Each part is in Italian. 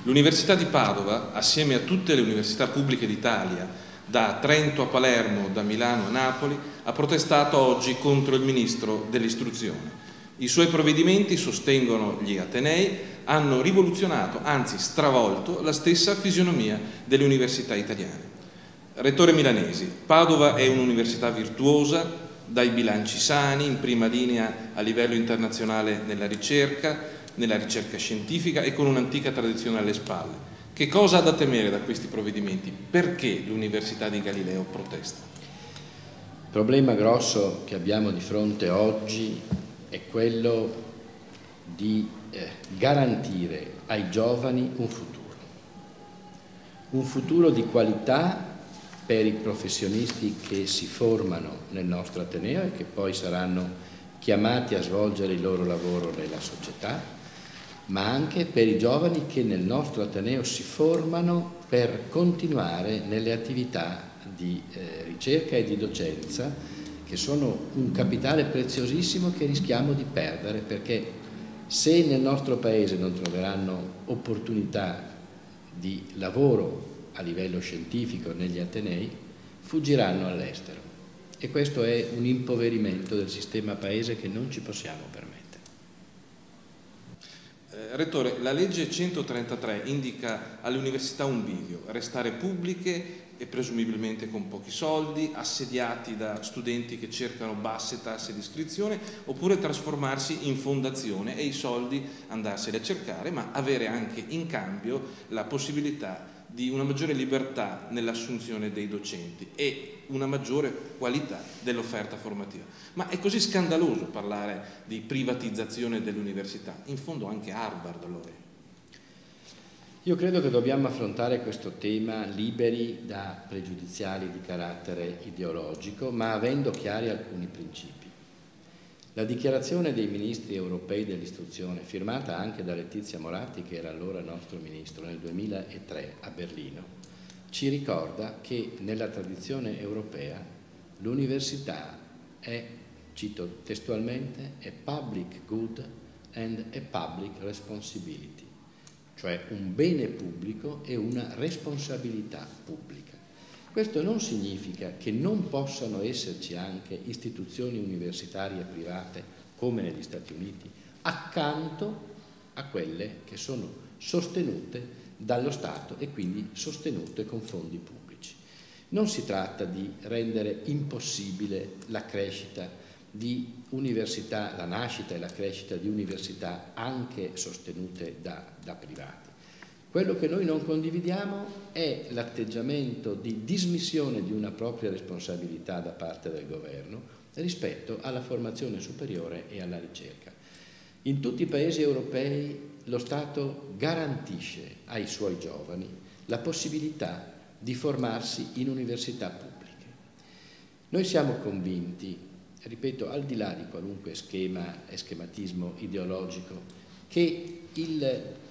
L'Università di Padova, assieme a tutte le università pubbliche d'Italia, da Trento a Palermo, da Milano a Napoli, ha protestato oggi contro il Ministro dell'Istruzione. I suoi provvedimenti, sostengono gli atenei, hanno rivoluzionato, anzi stravolto, la stessa fisionomia delle università italiane. Rettore Milanesi, Padova è un'università virtuosa, dai bilanci sani, in prima linea a livello internazionale nella ricerca scientifica e con un'antica tradizione alle spalle. Che cosa ha da temere da questi provvedimenti? Perché l'Università di Galileo protesta? Il problema grosso che abbiamo di fronte oggi è quello di garantire ai giovani un futuro di qualità per i professionisti che si formano nel nostro Ateneo e che poi saranno chiamati a svolgere il loro lavoro nella società, ma anche per i giovani che nel nostro Ateneo si formano per continuare nelle attività di ricerca e di docenza, che sono un capitale preziosissimo che rischiamo di perdere, perché se nel nostro Paese non troveranno opportunità di lavoro a livello scientifico negli Atenei, fuggiranno all'estero. E questo è un impoverimento del sistema Paese che non ci possiamo permettere. Rettore, la legge 133 indica alle università un bivio: restare pubbliche e presumibilmente con pochi soldi, assediati da studenti che cercano basse tasse di iscrizione, oppure trasformarsi in fondazione e i soldi andarseli a cercare, ma avere anche in cambio la possibilità di una maggiore libertà nell'assunzione dei docenti e una maggiore qualità dell'offerta formativa. Ma è così scandaloso parlare di privatizzazione dell'università? In fondo anche Harvard lo è. Io credo che dobbiamo affrontare questo tema liberi da pregiudiziali di carattere ideologico, ma avendo chiari alcuni principi. La dichiarazione dei ministri europei dell'istruzione, firmata anche da Letizia Moratti, che era allora nostro ministro, nel 2003 a Berlino, ci ricorda che nella tradizione europea l'università è, cito testualmente, a public good and a public responsibility, cioè un bene pubblico e una responsabilità pubblica. Questo non significa che non possano esserci anche istituzioni universitarie private, come negli Stati Uniti, accanto a quelle che sono sostenute dallo Stato e quindi sostenute con fondi pubblici. Non si tratta di rendere impossibile la crescita di università, la nascita e la crescita di università anche sostenute da privati. Quello che noi non condividiamo è l'atteggiamento di dismissione di una propria responsabilità da parte del governo rispetto alla formazione superiore e alla ricerca. In tutti i paesi europei lo Stato garantisce ai suoi giovani la possibilità di formarsi in università pubbliche. Noi siamo convinti, ripeto, al di là di qualunque schema e schematismo ideologico, che il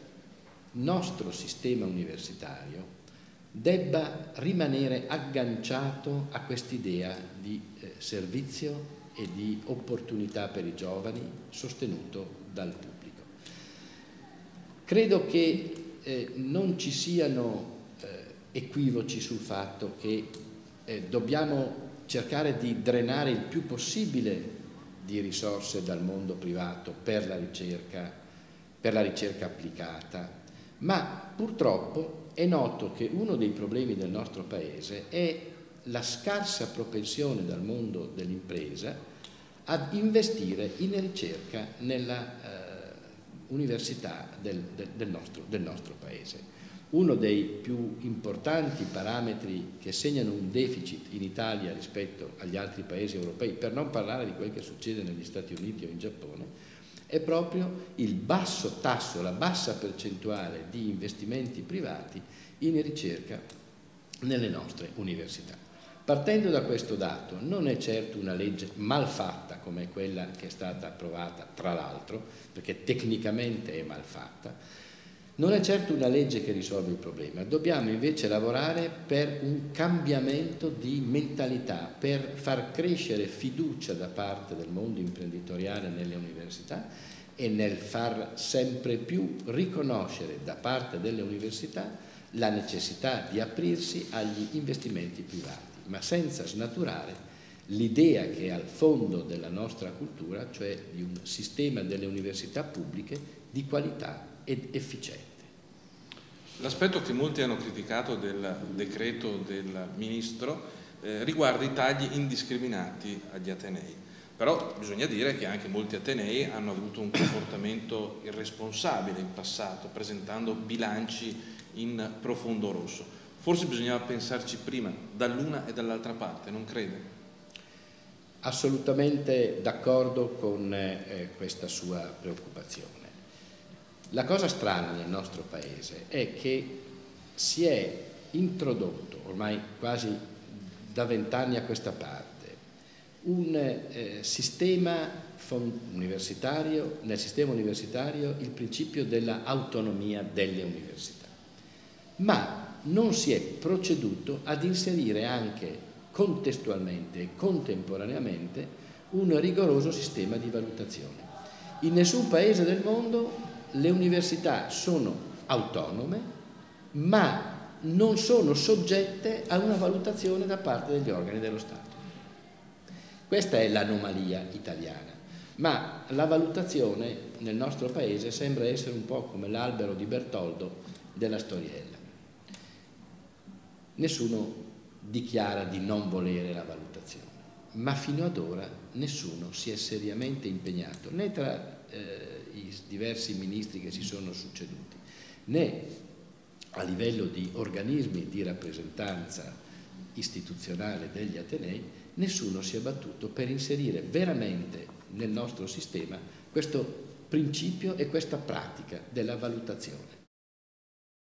nostro sistema universitario debba rimanere agganciato a quest'idea di servizio e di opportunità per i giovani sostenuto dal pubblico. Credo che non ci siano equivoci sul fatto che dobbiamo cercare di drenare il più possibile di risorse dal mondo privato per la ricerca applicata. Ma purtroppo è noto che uno dei problemi del nostro Paese è la scarsa propensione dal mondo dell'impresa ad investire in ricerca nella università del nostro Paese. Uno dei più importanti parametri che segnano un deficit in Italia rispetto agli altri paesi europei, per non parlare di quel che succede negli Stati Uniti o in Giappone, è proprio il basso tasso, la bassa percentuale di investimenti privati in ricerca nelle nostre università. Partendo da questo dato, non è certo una legge malfatta come quella che è stata approvata, tra l'altro, perché tecnicamente è malfatta, non è certo una legge che risolve il problema. Dobbiamo invece lavorare per un cambiamento di mentalità, per far crescere fiducia da parte del mondo imprenditoriale nelle università e nel far sempre più riconoscere da parte delle università la necessità di aprirsi agli investimenti privati, ma senza snaturare l'idea che è al fondo della nostra cultura, cioè di un sistema delle università pubbliche di qualità ed efficiente. L'aspetto che molti hanno criticato del decreto del Ministro riguarda i tagli indiscriminati agli atenei. Però bisogna dire che anche molti atenei hanno avuto un comportamento irresponsabile in passato, presentando bilanci in profondo rosso. Forse bisognava pensarci prima, dall'una e dall'altra parte, non crede? Assolutamente d'accordo con questa sua preoccupazione. La cosa strana nel nostro Paese è che si è introdotto, ormai quasi da 20 anni a questa parte, un sistema universitario, nel sistema universitario il principio dell'autonomia delle università, ma non si è proceduto ad inserire anche contestualmente e contemporaneamente un rigoroso sistema di valutazione. In nessun paese del mondo le università sono autonome, ma non sono soggette a una valutazione da parte degli organi dello Stato. Questa è l'anomalia italiana, ma la valutazione nel nostro paese sembra essere un po' come l'albero di Bertoldo della storiella. Nessuno dichiara di non volere la valutazione, ma fino ad ora nessuno si è seriamente impegnato, né tra i diversi ministri che si sono succeduti, né a livello di organismi di rappresentanza istituzionale degli atenei, nessuno si è battuto per inserire veramente nel nostro sistema questo principio e questa pratica della valutazione.